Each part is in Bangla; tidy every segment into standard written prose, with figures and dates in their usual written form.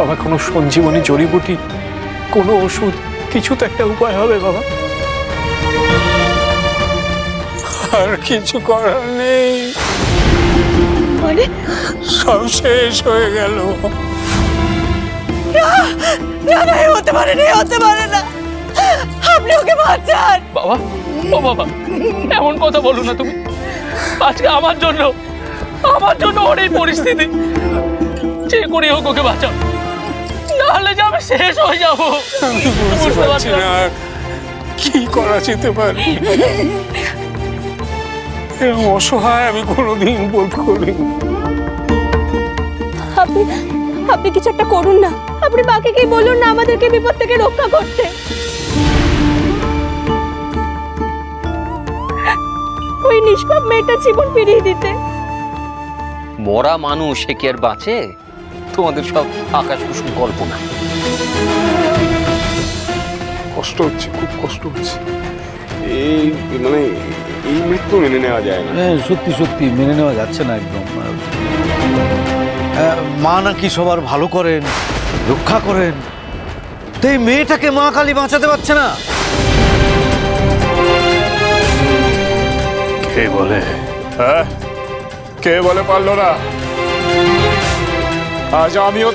বাবা কোনো সঞ্জীবনী জড়িবুটি, কোনো ওষুধ, কিছু তো একটা উপায় হবে বাবা। আর কিছু করার নেই, মানে সব শেষ হয়ে গেল। না, হতে পারে না, হতে পারে না, আপনি ওকে বাঁচান। বাবা, ও বাবা, এমন কথা বলো না তুমি। আজকে আমার জন্য ওর এই পরিস্থিতি। যে করে হোক ওকে বাঁচাও, নাহলে যে আমি শেষ হয়ে যাবো। আমি বুঝতে পারছি না কি করা যেতে পারে। এরকম অসহায় আমি কোনোদিন বোধ করিনি। আপনি কিছু একটা করুন না। আপনি বাকিকে বলুন না আমাদেরকে বিপদ থেকে রক্ষা করতে। ওই নিষ্পাপ মেয়েটা জীবন ফিরিয়ে দিতে। মরা মানুষ সে কি আর বাঁচে? তোমাদের সব আকাশ কুসুম কল্পনা। কষ্ট হচ্ছে, খুব কষ্ট হচ্ছে। এই মানে এই মৃত্যু মেনে নেওয়া যায় না। সত্যি সত্যি মেনে নেওয়া যাচ্ছে না একদম। মা নাকি সবার ভালো করেন, রক্ষা করেন, তো এই মেয়েটাকে মা কালী বাঁচাতে পারছে না। কে বলে? হ্যাঁ, কে বলে পারলো না? আজ আমিও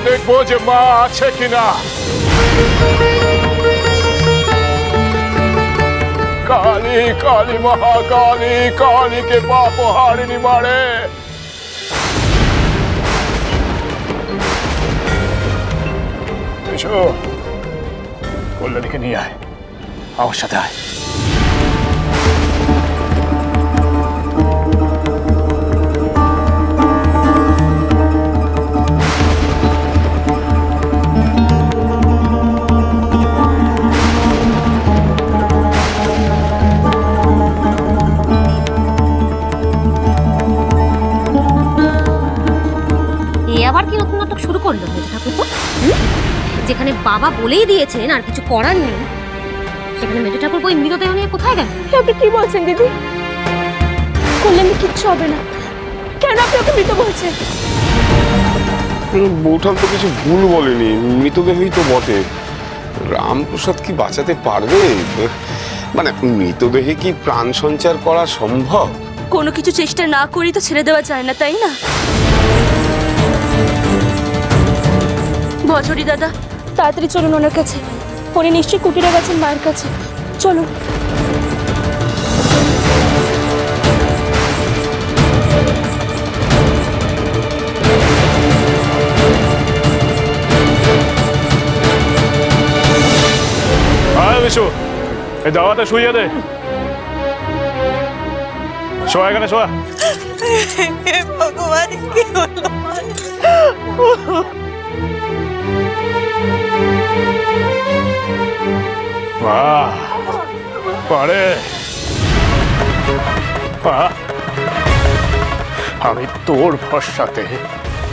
দেখবো যে মা আছে কিনা। কালী কালী মহাকালী, কালীকে পাপ হারিনি মারে। এসো, কল্যাণীকে নিয়ে আয়, আমার সাথে আয়। আবার কি নতুন নাটক শুরু করলো ঠাকুরপো? যেখানে বাবা বলেই দিয়েছেন আর কিছু করার নেই, সেখানে মেজো ঠাকুরপো ওই মৃতদেহ নিয়ে কোথায় গেল? আপনি কি বলছেন দিদি? কল্যাণী কিচ্ছু হবে না। কেন আপনি ওকে মৃত বলছেন? বৌঠান তো কিছু ভুল বলেনি, মৃতদেহই তো বটে। রামপ্রসাদ কি বাঁচাতে পারবে? মানে মৃতদেহে কি প্রাণ সঞ্চার করা সম্ভব? কোনো কিছু চেষ্টা না করি তো ছেড়ে দেওয়া যায় না, তাই না? ভজরি দাদা, তাড়াতাড়ি চলুন ওনার কাছে। উনি নিশ্চয়ই কুটিরে গেছেন মায়ের কাছে। চলুন। বিশু, এই দাওয়াতে শুইয়ে দে। শোয়া এখানে, শোয়া। ভগবান, কি হলো? পারে আমি তোর ভরসাতে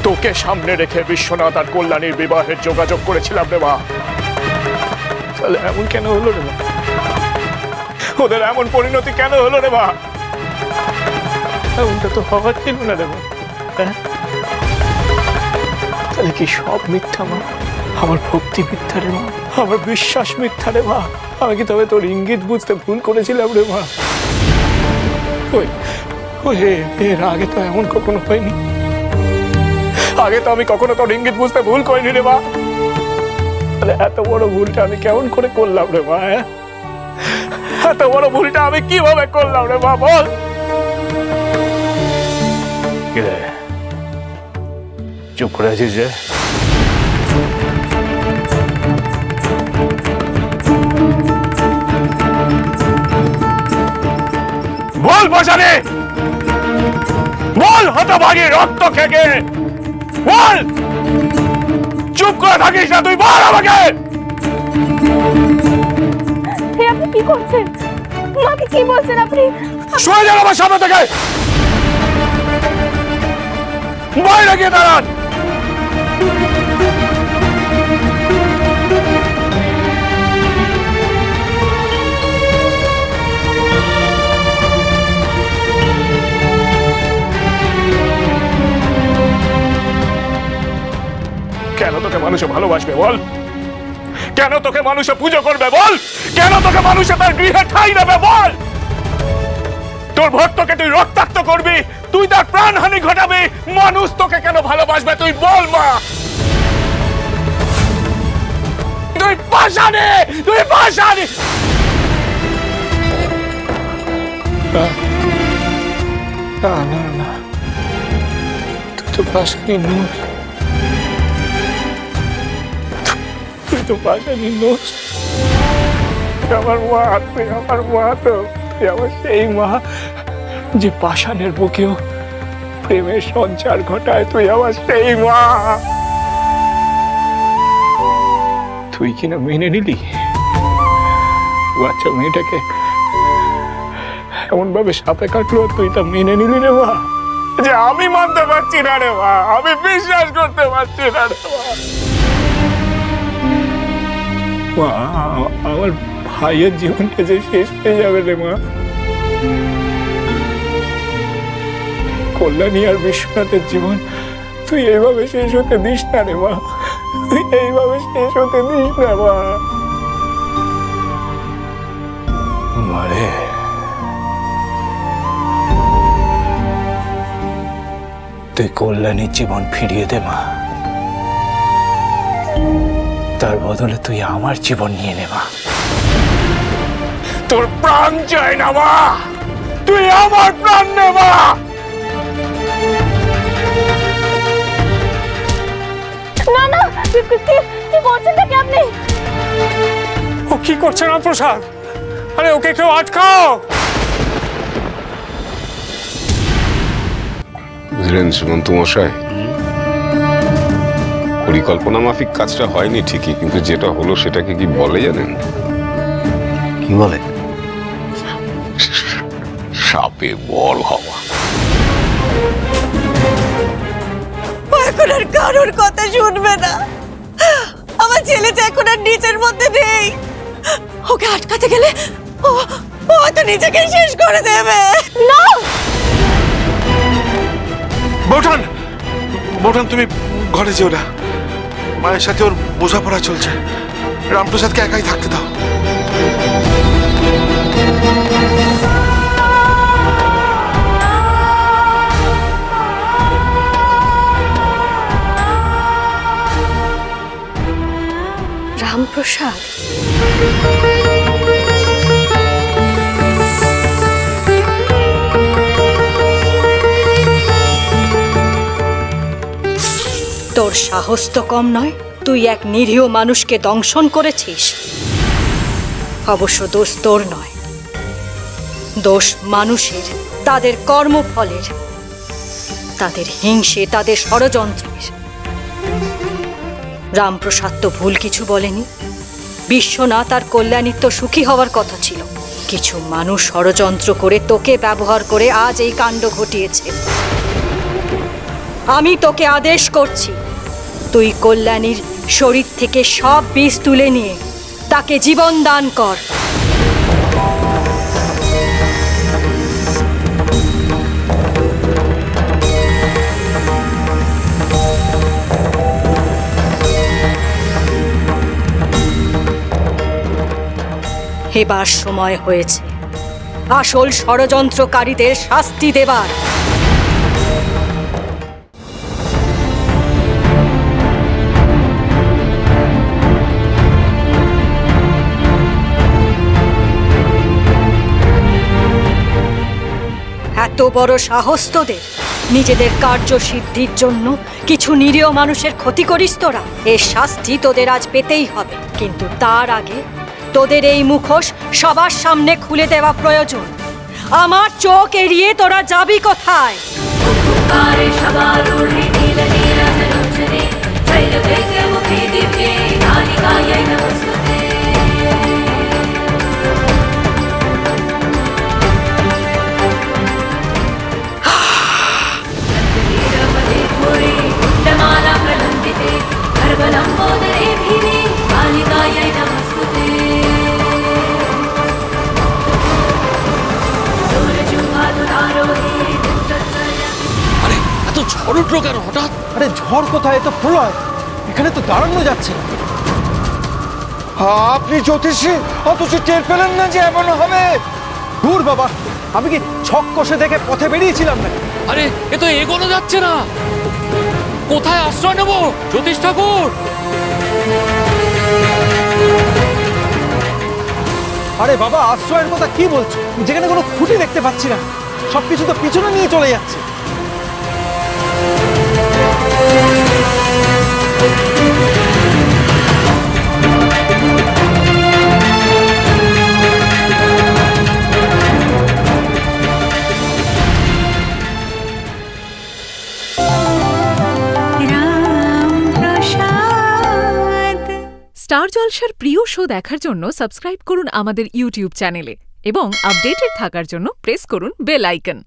তোকে সামনে রেখে বিশ্বনাথ আর কল্যাণীর বিবাহের যোগাযোগ করেছিলাম রে মা। তাহলে এমন কেন হলো রে মা? ওদের এমন পরিণতি কেন হলো রে মা? এমনটা তো হওয়ার ছিল না রে মা। তাহলে কি সব মিথ্যা মা? আমার ভক্তি মিথ্যা রে মা, আমার বিশ্বাস মিথ্যা রে মা। আমি কি তবে তোর ইঙ্গিত বুঝতে ভুল করেছিলাম রে মা? এর আগে তো এমন কখনো হয়নি। আগে তো আমি কখনো তোর ইঙ্গিত বুঝতে ভুল করিনি রে মা। এত বড় ভুলটা আমি কেমন করে করলাম রে মা? এত বড় ভুলটা আমি কিভাবে করলাম রে মা, বল। চুপ করে আছিস যে? বল বসানে, বল হতভাগী রক্ত খেকে, বল। চুপ করে থাকিস না তুই, বল আমাকে। আপনি কি করছেন? মাকে কি বলছেন আপনি? সরে যান আমার সামনে থেকে, বাইরে গিয়ে দাঁড়ান। মানুষে ভালোবাসবে বল? কেন তোকে মানুষে পুজো করবে বল? কেন তোকে মানুষে তার গৃহে ঠাঁই দেবে বল? তোর ভক্তকে তুই রক্তাক্ত করবি, তুই তার প্রাণহানি ঘটাবি, মানুষ তোকে কেন ভালোবাসবে তুই বল মা? তুই পাষাণী, তুই পাষাণী। না না না, তুই তো পাষাণী নোস, তুই তো পাষাণী নোস। আমার মা, তুই আমার মা, তো তুই আমার সেই মা যে পাষাণের বুকেও প্রেমের সঞ্চার ঘটায়। তুই আমার সেই মা। তুই কিনা মেনে নিলি বাচ্চা মেয়েটাকে, এমন ভাবে সাপে কাটলো, তুই তা মেনে নিলি রে মা? যে আমি মানতে পারছি না রে মা, আমি বিশ্বাস করতে পারছি না রে মা। আমার ভাইয়ের জীবনটা যে শেষ হয়ে যাবে রে মা। কল্যাণী আর বিশ্বনাথের জীবন তুই এইভাবে শেষ হতে দিস না রে মা, তুই এইভাবে শেষ হতে দিস না মা। মারে, তুই কল্যাণীর জীবন ফিরিয়ে দে মা, তার বদলে তুই আমার জীবন নিয়ে নে মা। তোর প্রাণ চাই না মা, তুই আমার প্রাণ নে মা। না না, কি করছেন নাকি আপনি? ও কি করছে রামপ্রসাদ? আরে ওকে কেউ আটকাও। বুঝলেন সুমন্ত মশাই, পরিকল্পনা মাফিক কাজটা হয়নি ঠিকই, কিন্তু যেটা হলো সেটাকে কি বলে জানেন? কি বলে? সাপে বল হওয়া। এখন আর কারোর কথা শুনবে না। আমার ছেলেটা এখন আর নিচের মধ্যে নেই। ওকে আটকাতে গেলে ও হয়তো নিজেকে শেষ করে দেবে। না বৌঠান, বৌঠান তুমি ঘরে যেও না, মায়ের সাথে ওর বোঝাপড়া চলছে। রামপ্রসাদকে একাই থাকতে দাও। রামপ্রসাদ, তোর সাহস তো কম নয়, তুই এক নিরীহ মানুষকে দংশন করেছিস। অবশ্য দোষ তোর নয়, দোষ মানুষের, তাদের কর্মফলের, তাদের হিংসে, তাদের ষড়যন্ত্রের। রামপ্রসাদ তো ভুল কিছু বলেনি। বিশ্বনাথ আর কল্যাণীর তো সুখী হওয়ার কথা ছিল। কিছু মানুষ ষড়যন্ত্র করে তোকে ব্যবহার করে আজ এই কাণ্ড ঘটিয়েছে। আমি তোকে আদেশ করছি, তুই কল্যাণীর শরীর থেকে সব বিষ তুলে নিয়ে তাকে জীবন দান কর। এবার সময় হয়েছে আসল ষড়যন্ত্রকারীদের শাস্তি দেবার। এত বড় সাহস তোদের, নিজেদের কার্যসিদ্ধির জন্য কিছু নিরীহ মানুষের ক্ষতি করিস তোরা। এর শাস্তি তোদের আজ পেতেই হবে, কিন্তু তার আগে তোদের এই মুখোশ সবার সামনে খুলে দেওয়া প্রয়োজন। আমার চোখ এড়িয়ে তোরা যাবি কোথায়? আরে এত ঝড় উঠলো কেন হঠাৎ? আরে ঝড় কোথায়, এ তো প্রলয়। এখানে তো দাঁড়ানো যাচ্ছে না। আপনি জ্যোতিষী, অথচ টের পেলেন না যে এমন হবে? দূর বাবা, আমি কি ছক কষে দেখে পথে বেরিয়েছিলাম নাকি? আরে এ তো এগোনো যাচ্ছে না, কোথায় আশ্রয় নেব জ্যোতিষ ঠাকুর? আরে বাবা, আশ্রয়ের কথা কি বলছো? যেখানে কোনো খুঁটি দেখতে পাচ্ছি না, সবকিছু তো পিছনে নিয়ে চলে যাচ্ছে। স্টার জলসার প্রিয় শো দেখার জন্য সাবস্ক্রাইব করুন আমাদের ইউটিউব চ্যানেলে এবং আপডেটেড থাকার জন্য প্রেস করুন বেল আইকন।